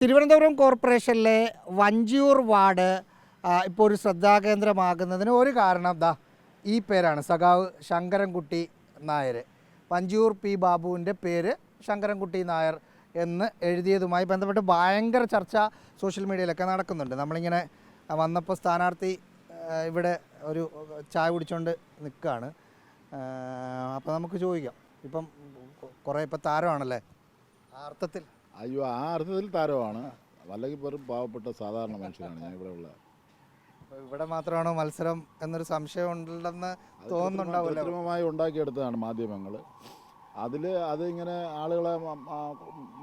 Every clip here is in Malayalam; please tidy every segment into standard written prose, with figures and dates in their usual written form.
തിരുവനന്തപുരം കോർപ്പറേഷനിലെ വഞ്ചിയൂർ വാർഡ് ഇപ്പോൾ ഒരു ശ്രദ്ധാകേന്ദ്രമാകുന്നതിന് ഒരു കാരണം ഈ പേരാണ്. സഖാവ് ശങ്കരൻകുട്ടി നായർ. വഞ്ചിയൂർ പി ബാബുവിൻ്റെ പേര് ശങ്കരൻകുട്ടി നായർ എന്ന് എഴുതിയതുമായി ബന്ധപ്പെട്ട് ഭയങ്കര ചർച്ച സോഷ്യൽ മീഡിയയിലൊക്കെ നടക്കുന്നുണ്ട്. നമ്മളിങ്ങനെ വന്നപ്പോൾ സ്ഥാനാർത്ഥി ഇവിടെ ഒരു ചായ കുടിച്ചുകൊണ്ട് നിൽക്കുകയാണ്. അപ്പോൾ നമുക്ക് ചോദിക്കാം, ഇപ്പം കുറേ ഇപ്പം താരമാണല്ലേ ആ അർത്ഥത്തിൽ? അയ്യോ, ആ അർത്ഥത്തിൽ താരമാണ്. അല്ലെങ്കിൽ വെറും പാവപ്പെട്ട സാധാരണ മനുഷ്യനാണ് ഞാൻ ഇവിടെ ഉള്ളത്. ഇവിടെ മാത്രമാണോ മത്സരം എന്നൊരു സംശയം ഉണ്ടെന്ന് തോന്നുന്നുണ്ടാവില്ല. കൃത്രിമമായി ഉണ്ടാക്കിയെടുത്തതാണ് മാധ്യമങ്ങൾ. അതിങ്ങനെ ആളുകളെ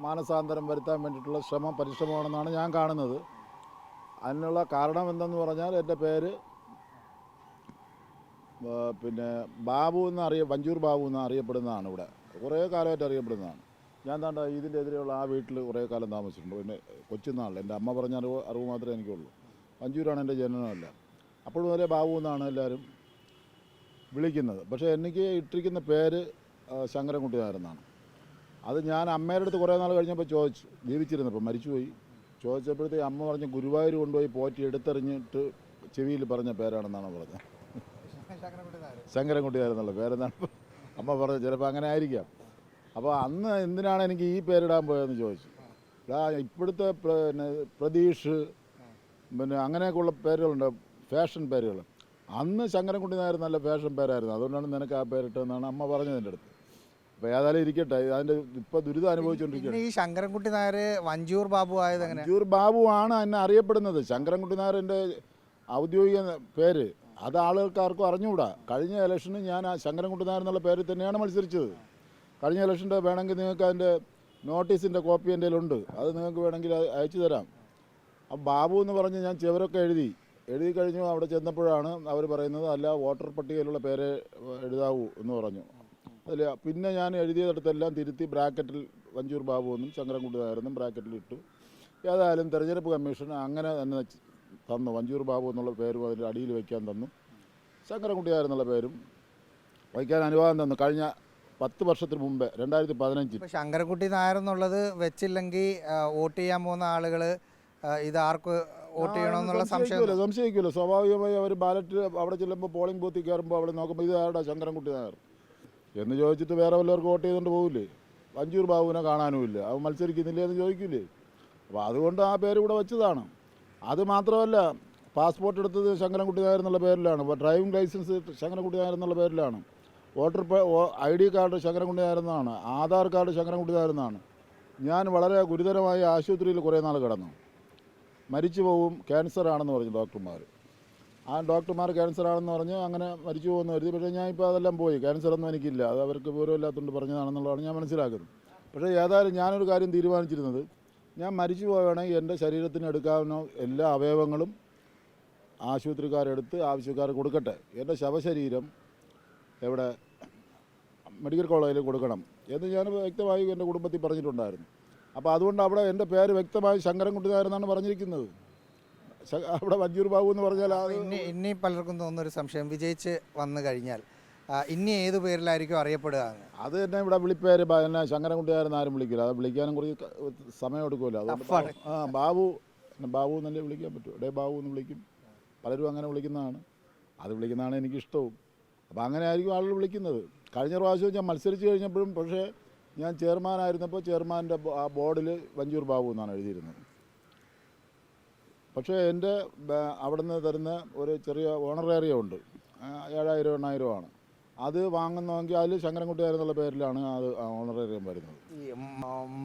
മാനസാന്തരം വരുത്താൻ വേണ്ടിയിട്ടുള്ള പരിശ്രമമാണെന്നാണ് ഞാൻ കാണുന്നത്. അതിനുള്ള കാരണം എന്തെന്ന് പറഞ്ഞാൽ, എൻ്റെ പേര് ബാബു വഞ്ചൂർ ബാബു എന്ന് അറിയപ്പെടുന്നതാണ്. ഇവിടെ കുറേ കാലമായിട്ട് അറിയപ്പെടുന്നതാണ്. ഞാൻ ഇതിൻ്റെ എതിരെയുള്ള ആ വീട്ടിൽ കുറേ കാലം താമസിച്ചിട്ടുണ്ട്. പിന്നെ കൊച്ചുനാളിൽ എൻ്റെ അമ്മ പറഞ്ഞ അറിവ് മാത്രമേ എനിക്കുള്ളൂ. വഞ്ചൂരാണ് എൻ്റെ ജനനമല്ല. അപ്പോഴും വരെ ബാബു എന്നാണ് എല്ലാവരും വിളിക്കുന്നത്. പക്ഷേ എനിക്ക് ഇട്ടിരിക്കുന്ന പേര് ശങ്കരൻകുട്ടി നായരെന്നാണ്. അത് ഞാൻ അമ്മയുടെ അടുത്ത് കുറേ നാൾ കഴിഞ്ഞപ്പോൾ ചോദിച്ചു, ജീവിച്ചിരുന്നപ്പോൾ, മരിച്ചുപോയി. ചോദിച്ചപ്പോഴത്തേക്ക് അമ്മ പറഞ്ഞ് ഗുരുവായൂർ കൊണ്ടുപോയി പോറ്റി എടുത്തെറിഞ്ഞിട്ട് ചെവിയിൽ പറഞ്ഞ പേരാണെന്നാണ് പറഞ്ഞത്. ശങ്കരൻകുട്ടി നായർ എന്നുള്ള പേരെന്നാണ് അമ്മ പറഞ്ഞത്. ചിലപ്പോൾ അങ്ങനെ ആയിരിക്കാം. അപ്പോൾ അന്ന് എന്തിനാണ് എനിക്ക് ഈ പേരിടാൻ പോയതെന്ന് ചോദിച്ചു. ഇപ്പോഴത്തെ പ്രതീഷ് അങ്ങനെയൊക്കെയുള്ള പേരുകളുണ്ട്, ഫാഷൻ പേരുകൾ. അന്ന് ശങ്കരൻകുട്ടി നായർ നല്ല ഫാഷൻ പേരായിരുന്നു. അതുകൊണ്ടാണ് നിനക്ക് ആ പേരിട്ടതെന്നാണ് അമ്മ പറഞ്ഞത് എൻ്റെ അടുത്ത്. അപ്പോൾ ഏതായാലും ഇരിക്കട്ടെ, അതിൻ്റെ ഇപ്പോൾ ദുരിതം അനുഭവിച്ചുകൊണ്ടിരിക്കുകയാണ്. ഈ ശങ്കരൻകുട്ടി നായർ വഞ്ചൂർ ബാബു ആയത് എങ്ങനെ? വഞ്ചൂർ ബാബു ആണ് എന്നെ അറിയപ്പെടുന്നത്. ശങ്കരൻകുട്ടി നായർ എൻ്റെ ഔദ്യോഗിക പേര്. അത് ആളുകൾക്കാർക്കും അറിഞ്ഞുകൂടാ. കഴിഞ്ഞ ഇലക്ഷന് ഞാൻ ആ ശങ്കരൻകുട്ടി നായർ എന്നുള്ള പേരിൽ തന്നെയാണ് മത്സരിച്ചത്. കഴിഞ്ഞ ഇലക്ഷൻ്റെ വേണമെങ്കിൽ നിങ്ങൾക്ക് അതിൻ്റെ നോട്ടീസിൻ്റെ കോപ്പി എൻ്റെ കയ്യിലുണ്ട്. അത് നിങ്ങൾക്ക് വേണമെങ്കിൽ അയച്ചു തരാം. അപ്പം ബാബു എന്ന് പറഞ്ഞ് ഞാൻ ചെവരൊക്കെ എഴുതി കഴിഞ്ഞു. അവിടെ ചെന്നപ്പോഴാണ് അവർ പറയുന്നത്, അല്ല, വോട്ടർ പട്ടികയിലുള്ള പേര് എഴുതാവൂ എന്ന് പറഞ്ഞു. അതിൽ പിന്നെ ഞാൻ എഴുതിയതെടുത്തെല്ലാം തിരുത്തി ബ്രാക്കറ്റിൽ വഞ്ചൂർ ബാബു എന്നും ശങ്കരൻകുട്ടി നായരെന്നും ബ്രാക്കറ്റിൽ ഇട്ടു. ഏതായാലും തെരഞ്ഞെടുപ്പ് കമ്മീഷൻ അങ്ങനെ തന്നെ തന്നു. വഞ്ചൂർ ബാബു എന്നുള്ള പേരും അതിൻ്റെ അടിയിൽ വയ്ക്കാൻ തന്നു. ശങ്കരൻകുട്ടി നായർ എന്നുള്ള പേരും വയ്ക്കാൻ അനുവാദം തന്നു. കഴിഞ്ഞ 10 വർഷത്തിന് മുമ്പേ 2015. ശങ്കരൻകുട്ടി നായർ എന്നുള്ളത് വെച്ചില്ലെങ്കിൽ വോട്ട് ചെയ്യാൻ പോകുന്ന ആളുകൾ ഇത് ആർക്ക് വോട്ട് ചെയ്യണമെന്നുള്ള സംശയിക്കുമല്ലോ. സ്വാഭാവികമായി അവർ ബാലറ്റ് അവിടെ ചെല്ലുമ്പോൾ പോളിംഗ് ബൂത്തിൽ കയറുമ്പോൾ അവിടെ നോക്കുമ്പോൾ ഇത് ആരുടെ ശങ്കരൻകുട്ടി നായർ എന്ന് ചോദിച്ചിട്ട് വേറെ വല്ലവർക്ക് വോട്ട് ചെയ്തുകൊണ്ട് പോകില്ലേ? വഞ്ചൂർ ബാബുവിനെ കാണാനുമില്ല, അവൻ മത്സരിക്കുന്നില്ലേ എന്ന് ചോദിക്കില്ലേ? അപ്പോൾ അതുകൊണ്ട് ആ പേര് ഇവിടെ വെച്ചതാണ്. അത് മാത്രമല്ല, പാസ്പോർട്ട് എടുത്തത് ശങ്കരൻകുട്ടി നായർ എന്നുള്ള പേരിലാണ്. ഡ്രൈവിംഗ് ലൈസൻസ് ശങ്കരൻകുട്ടി നായർ എന്നുള്ള പേരിലാണ്. Voter ID card Sankarankutty Nair എന്നാണ്. ആധാർ കാർഡ് ശങ്കരൻകുട്ടി നായർ എന്നാണ്. ഞാൻ വളരെ ഗുരുതരമായി ആശുപത്രിയിൽ കുറേ നാൾ കിടന്നു. മരിച്ചു പോകും, ക്യാൻസറാണെന്ന് പറഞ്ഞു ഡോക്ടർമാർ. ആ ഡോക്ടർമാർ ക്യാൻസറാണെന്ന് പറഞ്ഞ് അങ്ങനെ മരിച്ചു പോകുമെന്ന് കരുതി. പക്ഷേ ഞാൻ ഇപ്പോൾ അതെല്ലാം പോയി. ക്യാൻസറൊന്നും എനിക്കില്ല. അത് അവർക്ക് വിവരമില്ലാത്തതുകൊണ്ട് പറഞ്ഞതാണെന്നുള്ളതാണ് ഞാൻ മനസ്സിലാക്കുന്നത്. പക്ഷേ ഏതായാലും ഞാനൊരു കാര്യം തീരുമാനിച്ചിരുന്നത്, ഞാൻ മരിച്ചു പോവുകയാണെങ്കിൽ എൻ്റെ ശരീരത്തിന് എടുക്കാവുന്ന എല്ലാ അവയവങ്ങളും ആശുപത്രിക്കാരെടുത്ത് ആവശ്യക്കാർ കൊടുക്കട്ടെ. എൻ്റെ ശവശരീരം എവിടെ മെഡിക്കൽ കോളേജിൽ കൊടുക്കണം എന്ന് ഞാൻ വ്യക്തമായി എൻ്റെ കുടുംബത്തിൽ പറഞ്ഞിട്ടുണ്ടായിരുന്നു. അപ്പോൾ അതുകൊണ്ട് അവിടെ എൻ്റെ പേര് വ്യക്തമായി ശങ്കരൻകുട്ടി നായർ എന്നാണ് പറഞ്ഞിരിക്കുന്നത്. അവിടെ വഞ്ചൂർ ബാബു എന്ന് പറഞ്ഞാൽ ഇനി പലർക്കും തോന്നുന്നൊരു സംശയം, വിജയിച്ച് വന്നു കഴിഞ്ഞാൽ ഇനി ഏത് പേരിലായിരിക്കും അറിയപ്പെടുക? അത് തന്നെ ഇവിടെ വിളിപ്പേര് എന്നെ ശങ്കരൻകുട്ടി നായർ ആരും വിളിക്കില്ല. അത് വിളിക്കാനും കുറച്ച് സമയം എടുക്കുമല്ലോ. അതുകൊണ്ട് ബാബു എന്നല്ലേ വിളിക്കാൻ പറ്റൂ. ബാബു എന്ന് വിളിക്കും. പലരും അങ്ങനെ വിളിക്കുന്നതാണ്. അത് വിളിക്കുന്നതാണ് എനിക്കിഷ്ടവും. അപ്പോൾ അങ്ങനെ ആയിരിക്കും ആളുകൾ വിളിക്കുന്നത്. കഴിഞ്ഞ പ്രാവശ്യം ഞാൻ മത്സരിച്ച് കഴിഞ്ഞപ്പോഴും, പക്ഷേ ഞാൻ ചെയർമാനായിരുന്നപ്പോൾ ചെയർമാൻ്റെ ആ ബോർഡിൽ വഞ്ചൂർ ബാബു എന്നാണ് എഴുതിയിരുന്നത്. പക്ഷേ എൻ്റെ അവിടെ നിന്ന് തരുന്ന ഒരു ചെറിയ ഓണറേറിയ ഉണ്ട്, 7,000-8,000 ആണ്. അത് വാങ്ങുന്നതെങ്കിൽ അതിൽ ശങ്കരൻകുട്ടി നായർ എന്നുള്ള പേരിലാണ് അത് ഓണറേറിയം വരുന്നത്. ഈ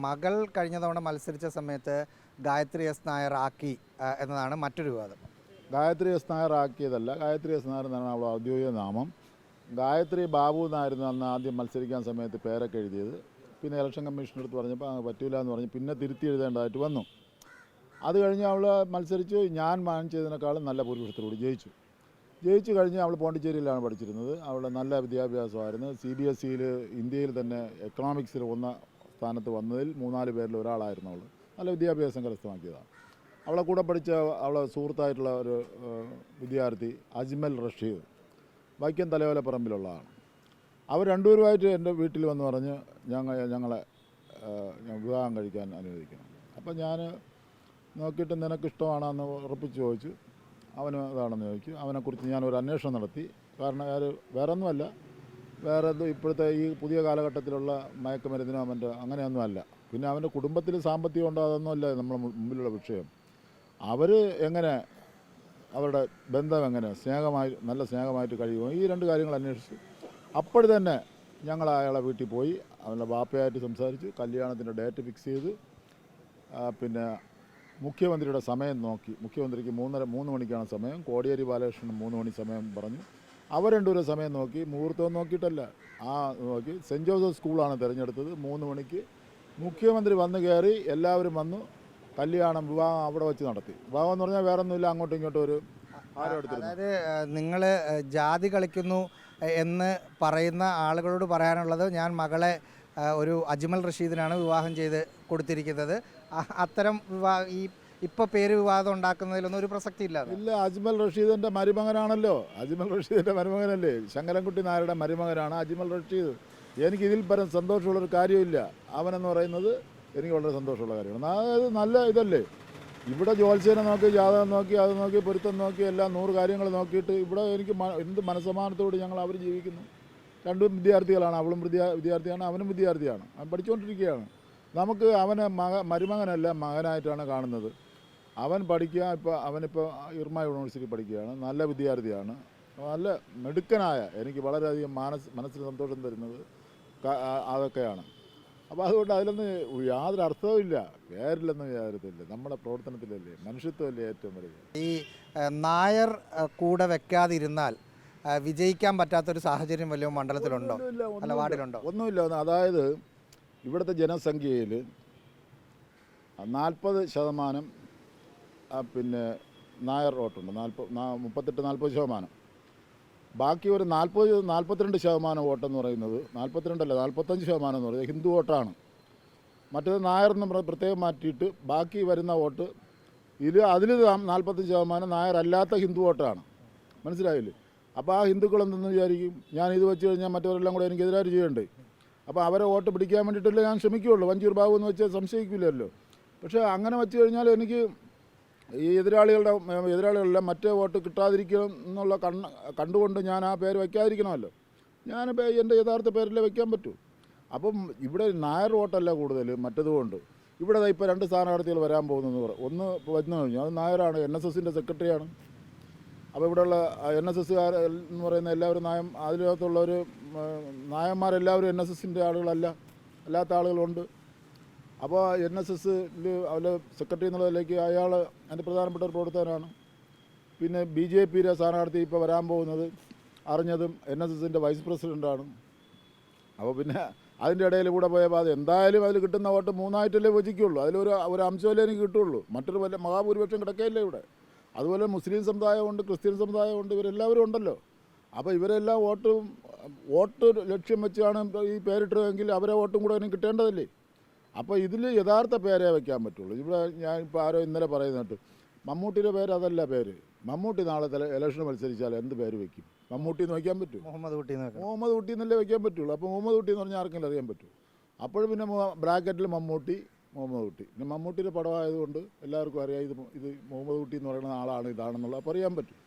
മകൾ കഴിഞ്ഞ തവണ മത്സരിച്ച സമയത്ത് ഗായത്രി എസ് നായർ ആക്കി എന്നതാണ് മറ്റൊരു വിവാദം. ഗായത്രി എസ് നായർ ആക്കിയതല്ല, ഗായത്രി എസ് നായർ എന്നാണ് അവൾ ഔദ്യോഗിക നാമം. ഗായത്രി ബാബു എന്നായിരുന്നു അന്ന് ആദ്യം മത്സരിക്കാൻ സമയത്ത് പേരൊക്കെ എഴുതിയത്. പിന്നെ ഇലക്ഷൻ കമ്മീഷൻ്റെ അടുത്ത് പറഞ്ഞപ്പോൾ പറ്റൂല എന്ന് പറഞ്ഞ് പിന്നെ തിരുത്തി എഴുതേണ്ടതായിട്ട് വന്നു. അത് കഴിഞ്ഞ് അവൾ മത്സരിച്ച് ഞാൻ വാങ്ങിച്ചതിനേക്കാളും നല്ല ഭൂരിപക്ഷത്തിലൂടെ ജയിച്ചു കഴിഞ്ഞ് അവൾ പോണ്ടിച്ചേരിയിലാണ് പഠിച്ചിരുന്നത്. അവളുടെ നല്ല വിദ്യാഭ്യാസമായിരുന്നു. CBSEയിൽ ഇന്ത്യയിൽ തന്നെ എക്കണോമിക്സിൽ 1ാം സ്ഥാനത്ത് വന്നതിൽ 3-4 പേരിൽ ഒരാളായിരുന്നു അവൾ. നല്ല വിദ്യാഭ്യാസം കരസ്ഥമാക്കിയതാണ്. അവളെ കൂടെ പഠിച്ച അവളെ സുഹൃത്തായിട്ടുള്ള ഒരു വിദ്യാർത്ഥി അജ്മൽ റഷീദ്, വൈക്കം തലയോലപ്പറമ്പിലുള്ളതാണ്. അവർ രണ്ടുപേരുമായിട്ട് എൻ്റെ വീട്ടിൽ വന്ന് പറഞ്ഞ് ഞങ്ങളെ വിവാഹം കഴിക്കാൻ അനുവദിക്കണം. അപ്പം ഞാൻ നോക്കിയിട്ട് നിനക്ക് ഇഷ്ടമാണെന്ന് ഉറപ്പിച്ച് ചോദിച്ചു. അവന് അതാണെന്ന് ചോദിച്ചു. അവനെക്കുറിച്ച് ഞാനൊരു അന്വേഷണം നടത്തി. കാരണം വേറെ ഒന്നുമല്ല, വേറെ ഇപ്പോഴത്തെ ഈ പുതിയ കാലഘട്ടത്തിലുള്ള മയക്കുമരുന്നിനും അവൻ്റെ അങ്ങനെയൊന്നുമല്ല. പിന്നെ അവൻ്റെ കുടുംബത്തിൽ സാമ്പത്തികം ഉണ്ടോ അതൊന്നുമല്ല നമ്മുടെ മുമ്പിലുള്ള വിഷയം. അവർ എങ്ങനെ, അവരുടെ ബന്ധം എങ്ങനെ നല്ല സ്നേഹമായിട്ട് കഴിയുമോ, ഈ രണ്ട് കാര്യങ്ങൾ അന്വേഷിച്ചു. അപ്പോൾ തന്നെ ഞങ്ങൾ അയാളെ വീട്ടിൽ പോയി അവൻ്റെ ബാപ്പയായിട്ട് സംസാരിച്ച് കല്യാണത്തിൻ്റെ ഡേറ്റ് ഫിക്സ് ചെയ്ത് പിന്നെ മുഖ്യമന്ത്രിയുടെ സമയം നോക്കി. മുഖ്യമന്ത്രിക്ക് 3 മണിക്കാണ് സമയം, കോടിയേരി ബാലകൃഷ്ണൻ 3 മണി സമയം പറഞ്ഞു. അവർ രണ്ടുപേരും സമയം നോക്കി, മുഹൂർത്തം നോക്കിയിട്ടല്ല, നോക്കി സെൻറ്റ് ജോസഫ് സ്കൂളാണ് തിരഞ്ഞെടുത്തത്. 3 മണിക്ക് മുഖ്യമന്ത്രി വന്ന് കയറി, എല്ലാവരും വന്നു, കല്യാണം വിവാഹം അവിടെ വെച്ച് നടത്തി. വിവാഹം എന്ന് പറഞ്ഞാൽ വേറെ ഒന്നുമില്ല, അങ്ങോട്ടും ഇങ്ങോട്ടും ഒരു ആരോ എടുത്തിരുന്നു. അതായത് നിങ്ങൾ ജാതി കളിക്കുന്നു എന്ന് പറയുന്ന ആളുകളോട് പറയാനുള്ളത്, ഞാൻ മകളെ ഒരു അജ്മൽ റഷീദിനാണ് വിവാഹം ചെയ്ത് കൊടുത്തിരിക്കുന്നത്. അത്തരം ഇപ്പോൾ പേര് വിവാദം ഉണ്ടാക്കുന്നതിലൊന്നും ഒരു പ്രസക്തി ഇല്ല. അജ്മൽ റഷീദിൻ്റെ മരുമകനാണല്ലോ. അജ്മൽ റഷീദിൻ്റെ മരുമകനല്ലേ, ശങ്കരൻകുട്ടി നായരുടെ മരുമകനാണ് അജ്മൽ റഷീദ്. എനിക്കിതിൽ പരം സന്തോഷമുള്ളൊരു കാര്യമില്ല. അവനെന്ന് പറയുന്നത് എനിക്ക് വളരെ സന്തോഷമുള്ള കാര്യമാണ്. അതായത് നല്ല ഇതല്ലേ, ഇവിടെ ജ്യോത്സ്യനെ നോക്കി, ജാതകം നോക്കി, അത് നോക്കി, പൊരുത്തം നോക്കി, എല്ലാം 100 കാര്യങ്ങൾ നോക്കിയിട്ട് ഇവിടെ എനിക്ക് എന്ത് മനസ്സമാനത്തോട് ഞങ്ങൾ അവർ ജീവിക്കുന്നു. രണ്ടും വിദ്യാർത്ഥികളാണ്, അവളും വിദ്യാർത്ഥിയാണ്, അവനും വിദ്യാർത്ഥിയാണ്, അവൻ പഠിച്ചുകൊണ്ടിരിക്കുകയാണ്. നമുക്ക് അവനെ മരുമകനല്ല, മകനായിട്ടാണ് കാണുന്നത്. അവൻ പഠിക്കുക, അവനിപ്പോൾ ഇർമ യൂണിവേഴ്സിറ്റി പഠിക്കുകയാണ്, നല്ല വിദ്യാർത്ഥിയാണ്, നല്ല മിടുക്കനായ, എനിക്ക് വളരെയധികം മനസ്സിന് സന്തോഷം തരുന്നത് അതൊക്കെയാണ്. അപ്പോൾ അതുകൊണ്ട് അതിലൊന്നും യാതൊരു അർത്ഥവും ഇല്ല, പേരിലൊന്നും യാതൊരുത്തില്ല. നമ്മുടെ പ്രവർത്തനത്തിലല്ലേ, മനുഷ്യത്വമല്ലേ ഏറ്റവും വലിയ. ഈ നായർ കൂടെ വെക്കാതിരുന്നാൽ വിജയിക്കാൻ പറ്റാത്തൊരു സാഹചര്യം വലിയ മണ്ഡലത്തിലുണ്ടോ, അല്ല വാർഡിലുണ്ടോ? ഒന്നുമില്ല. അതായത് ഇവിടുത്തെ ജനസംഖ്യയിൽ 40% പിന്നെ നായർ വോട്ടുണ്ട്, 38-40%. ബാക്കി ഒരു 42% വോട്ടെന്ന് പറയുന്നത്, 42 അല്ല 45% എന്ന് പറയുന്നത് ഹിന്ദു വോട്ടാണ്. മറ്റേത് നായർന്ന് പ്രത്യേകം മാറ്റിയിട്ട് ബാക്കി വരുന്ന വോട്ട് അതിൽ 45% നായരല്ലാത്ത ഹിന്ദു വോട്ടാണ്. മനസ്സിലായില്ലേ? അപ്പോൾ ആ ഹിന്ദുക്കൾ എന്തെന്ന് വിചാരിക്കും, ഞാൻ ഇത് വെച്ച് കഴിഞ്ഞാൽ മറ്റവരെല്ലാം കൂടെ എനിക്കെതിരായിട്ട് ചെയ്യണ്ടേ? അപ്പോൾ അവരെ വോട്ട് പിടിക്കാൻ വേണ്ടിയിട്ടല്ലേ ഞാൻ ശ്രമിക്കുകയുള്ളൂ. വഞ്ചൂർ ബാബു എന്ന് വെച്ചാൽ സംശയിക്കില്ലല്ലോ. പക്ഷേ അങ്ങനെ വെച്ച് കഴിഞ്ഞാൽ എനിക്ക് ഈ എതിരാളികളെല്ലാം മറ്റേ വോട്ട് കിട്ടാതിരിക്കണം എന്നുള്ള കണ്ടുകൊണ്ട് ഞാൻ ആ പേര് വയ്ക്കാതിരിക്കണമല്ലോ. ഞാൻ എൻ്റെ യഥാർത്ഥ പേരിലേ വയ്ക്കാൻ പറ്റൂ. അപ്പം ഇവിടെ നായർ വോട്ടല്ല കൂടുതൽ, മറ്റതുകൊണ്ട് ഇവിടെ ഇപ്പോൾ 2 സ്ഥാനാർത്ഥികൾ വരാൻ പോകുന്നതെന്ന് പറയും. ഒന്ന് വന്നു കഴിഞ്ഞു, അത് നായരാണ്, NSSൻ്റെ സെക്രട്ടറിയാണ്. അപ്പോൾ ഇവിടെയുള്ള NSSകാർ എന്ന് പറയുന്ന എല്ലാവരും അതിനകത്തുള്ളവർ നായന്മാരെല്ലാവരും NSSൻ്റെ ആളുകളല്ല, അല്ലാത്ത ആളുകളുണ്ട്. അപ്പോൾ NSSൽ അവരുടെ സെക്രട്ടറി എന്നുള്ളതിലേക്ക് അയാൾ അതിൻ്റെ പ്രധാനപ്പെട്ട ഒരു പ്രവർത്തകനാണ്. പിന്നെ BJPയുടെ സ്ഥാനാർത്ഥി ഇപ്പോൾ വരാൻ പോകുന്നത് അറിഞ്ഞതും NSSൻ്റെ വൈസ് പ്രസിഡൻ്റാണ്. അപ്പോൾ പിന്നെ അതിൻ്റെ ഇടയിൽ കൂടെ പോയപ്പോൾ അത് എന്തായാലും അതിൽ കിട്ടുന്ന വോട്ട് 3ആയിട്ടല്ലേ വിഭജിക്കുള്ളൂ. അതിലൊരു അംശമല്ലേ എനിക്ക് കിട്ടുള്ളൂ, മറ്റൊരു വല്ല മഹാഭൂരിപക്ഷം കിടക്കയില്ലേ ഇവിടെ. അതുപോലെ മുസ്ലിം സമുദായമുണ്ട്, ക്രിസ്ത്യൻ സമുദായമുണ്ട്, ഇവരെല്ലാവരും ഉണ്ടല്ലോ. അപ്പോൾ ഇവരെല്ലാം വോട്ട് ലക്ഷ്യം വെച്ചാണ് ഈ പേരിട്ടതെങ്കിൽ അവരെ വോട്ടും കൂടെ അതിന് കിട്ടേണ്ടതല്ലേ. അപ്പോൾ ഇതിൽ യഥാർത്ഥ പേരേ വയ്ക്കാൻ പറ്റുള്ളൂ. ഇവിടെ ഞാൻ ഇപ്പോൾ ആരോ ഇന്നലെ പറയുന്നുണ്ട്, മമ്മൂട്ടിയുടെ പേര് അതല്ല പേര്. മമ്മൂട്ടി നാളെ ഇലക്ഷൻ മത്സരിച്ചാൽ എന്ത് പേര് വയ്ക്കും? മമ്മൂട്ടി എന്ന് വയ്ക്കാൻ പറ്റും? മുഹമ്മദ് കുട്ടി എന്നല്ലേ വയ്ക്കാൻ പറ്റുള്ളൂ. അപ്പോൾ മുഹമ്മദ് കുട്ടി എന്ന് പറഞ്ഞാൽ ആർക്കെങ്കിലും അറിയാൻ പറ്റും. അപ്പോഴും പിന്നെ ബ്രാക്കറ്റിൽ മമ്മൂട്ടി, മുഹമ്മദ് കുട്ടി. പിന്നെ മമ്മൂട്ടിയുടെ പടമായതുകൊണ്ട് എല്ലാവർക്കും അറിയാം ഇത് മുഹമ്മദ് കുട്ടി എന്ന് പറയുന്ന ആളാണ്, ഇതാണെന്നുള്ള അപ്പോൾ അറിയാൻ പറ്റും.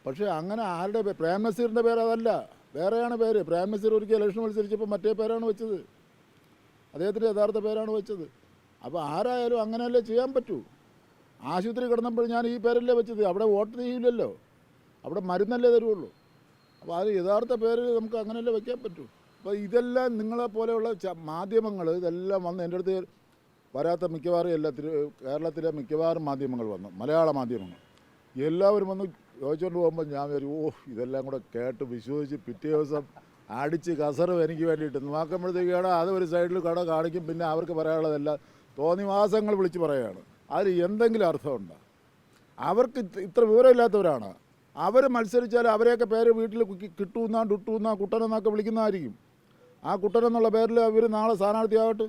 പക്ഷേ അങ്ങനെ ആരുടെ പ്രേം നസീറിൻ്റെ പേര് അതല്ല, വേറെയാണ് പേര്. പ്രേം നസീർ ഒരിക്കൽ ഇലക്ഷൻ മത്സരിച്ചപ്പോൾ മറ്റേ പേരാണ് വെച്ചത്, അദ്ദേഹത്തിൻ്റെ യഥാർത്ഥ പേരാണ് വെച്ചത്. അപ്പോൾ ആരായാലും അങ്ങനെയല്ലേ ചെയ്യാൻ പറ്റൂ. ആശുപത്രി കിടന്നപ്പോൾ ഞാൻ ഈ പേരല്ലേ വെച്ചത്, അവിടെ വോട്ട് ചെയ്യില്ലല്ലോ, അവിടെ മരുന്നല്ലേ തരുള്ളൂ. അപ്പോൾ അത് യഥാർത്ഥ പേര് നമുക്ക് അങ്ങനെയല്ലേ വയ്ക്കാൻ പറ്റൂ. അപ്പോൾ ഇതെല്ലാം നിങ്ങളെപ്പോലെയുള്ള മാധ്യമങ്ങൾ ഇതെല്ലാം വന്ന് എൻ്റെ അടുത്ത് വരാത്ത മിക്കവാറും കേരളത്തിലെ മിക്കവാറും മാധ്യമങ്ങൾ വന്നു, മലയാള മാധ്യമങ്ങൾ എല്ലാവരും വന്ന് ചോദിച്ചുകൊണ്ട് പോകുമ്പോൾ ഞാൻ വരും, ഇതെല്ലാം കൂടെ കേട്ട് വിശ്വസിച്ച് പിറ്റേ ദിവസം അടിച്ച് കസറും എനിക്ക് വേണ്ടിയിട്ട് നോക്കുമ്പോഴത്തേക്കാണ് അത് ഒരു സൈഡിൽ കട കാണിക്കും. പിന്നെ അവർക്ക് പറയാനുള്ളതെല്ലാം തോന്നിവാസങ്ങൾ വിളിച്ച് പറയുകയാണ്. അതിൽ എന്തെങ്കിലും അർത്ഥമുണ്ടോ? അവർക്ക് ഇത്ര വിവരമില്ലാത്തവരാണ്. അവർ മത്സരിച്ചാൽ അവരെയൊക്കെ പേര് വീട്ടിൽ കിട്ടൂന്നാ ഡുട്ടൂന്നാ കുട്ടനെന്നൊക്കെ വിളിക്കുന്നതായിരിക്കും. ആ കുട്ടനെന്നുള്ള പേരിൽ അവർ നാളെ സ്ഥാനാർത്ഥിയാകട്ടെ,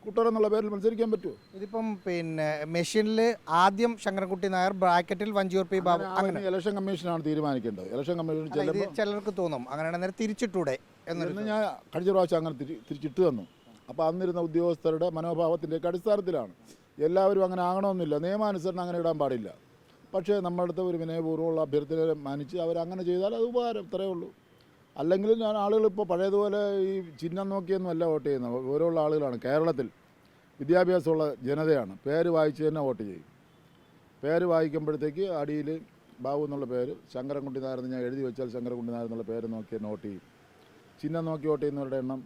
കുട്ടനെന്നുള്ള പേരിൽ മത്സരിക്കാൻ പറ്റുമോ? ഇതിപ്പം പിന്നെ മെഷീനിൽ ആദ്യം ശങ്കരൻകുട്ടി നായർ, ബ്രാക്കറ്റിൽ വഞ്ചൂർ പി ബാബു, അങ്ങനെ ഇലക്ഷൻ കമ്മീഷനാണ് തീരുമാനിക്കേണ്ടത്. ഇലക്ഷൻ കമ്മീഷൻ ചിലർക്ക് തോന്നും അങ്ങനെയാണ് നേരെ തിരിച്ചിട്ടൂടെ എന്ന്. ഞാൻ കഴിഞ്ഞ പ്രാവശ്യം അങ്ങനെ തിരിച്ചിട്ട് തന്നു. അപ്പോൾ അന്നിരുന്ന ഉദ്യോഗസ്ഥരുടെ മനോഭാവത്തിൻ്റെയൊക്കെ അടിസ്ഥാനത്തിലാണ്. എല്ലാവരും അങ്ങനെ ആകണമെന്നില്ല, നിയമാനുസരണം അങ്ങനെ ഇടാൻ പാടില്ല. പക്ഷേ നമ്മുടെ അടുത്ത് ഒരു വിനയപൂർവ്വമുള്ള അഭ്യർത്ഥന മാനിച്ച് അവരങ്ങനെ ചെയ്താൽ അത് ഉപകാരം, ഇത്രയേ ഉള്ളൂ. അല്ലെങ്കിൽ ഞാൻ ആളുകളിപ്പോൾ പഴയതുപോലെ ഈ ചിഹ്നം നോക്കിയൊന്നും അല്ല വോട്ട് ചെയ്യുന്നത്. ഓരോയുള്ള ആളുകളാണ് കേരളത്തിൽ വിദ്യാഭ്യാസമുള്ള ജനതയാണ്. പേര് വായിച്ച് തന്നെ വോട്ട് ചെയ്യും. പേര് വായിക്കുമ്പോഴത്തേക്ക് അടിയിൽ ബാബു എന്നുള്ള പേര് ശങ്കരൻകുട്ടി നായർ ഞാൻ എഴുതി വെച്ചാൽ ശങ്കരൻകുട്ടി നായർ എന്നുള്ള പേര് നോക്കി തന്നെ വോട്ട് ചെയ്യും. ചിഹ്നം നോക്കി വോട്ട് ചെയ്യുന്നവരുടെ എണ്ണം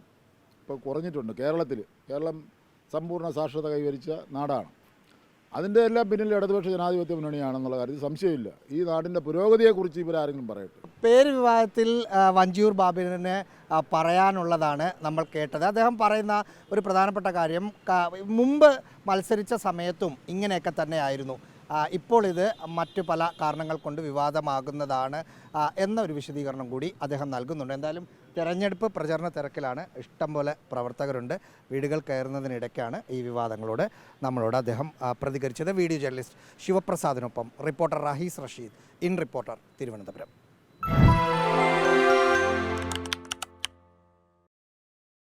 ഇപ്പോൾ കുറഞ്ഞിട്ടുണ്ട് കേരളത്തിൽ. കേരളം സമ്പൂർണ്ണ സാക്ഷരത കൈവരിച്ച നാടാണ്. അതിൻ്റെ എല്ലാം പിന്നിൽ ഇടതുപക്ഷ ജനാധിപത്യ മുന്നണിയാണെന്നുള്ള കാര്യത്തിൽ സംശയമില്ല. ഈ നാടിൻ്റെ പുരോഗതിയെക്കുറിച്ച് ഇവരാരെങ്കിലും പറയട്ടെ. പേര് വിവാദത്തിൽ വഞ്ചിയൂർ ബാബുവിന് പറയാനുള്ളതാണ് നമ്മൾ കേട്ടത്. അദ്ദേഹം പറയുന്ന ഒരു പ്രധാനപ്പെട്ട കാര്യം, മുമ്പ് മത്സരിച്ച സമയത്തും ഇങ്ങനെയൊക്കെ തന്നെയായിരുന്നു, ഇപ്പോൾ ഇത് മറ്റു പല കാരണങ്ങൾ കൊണ്ട് വിവാദമാകുന്നതാണ് എന്നൊരു വിശദീകരണം കൂടി അദ്ദേഹം നൽകുന്നുണ്ട്. എന്തായാലും തെരഞ്ഞെടുപ്പ് പ്രചരണ തിരക്കിലാണ്, ഇഷ്ടം പോലെ പ്രവർത്തകരുണ്ട്. വീടുകൾ കയറുന്നതിനിടയ്ക്കാണ് ഈ വിവാദങ്ങളോട് നമ്മളോട് അദ്ദേഹം പ്രതികരിച്ചത്. വീഡിയോ ജേർണലിസ്റ്റ് ശിവപ്രസാദിനൊപ്പം reporter Rahees Rasheed, in reporter, Thiruvananthapuram.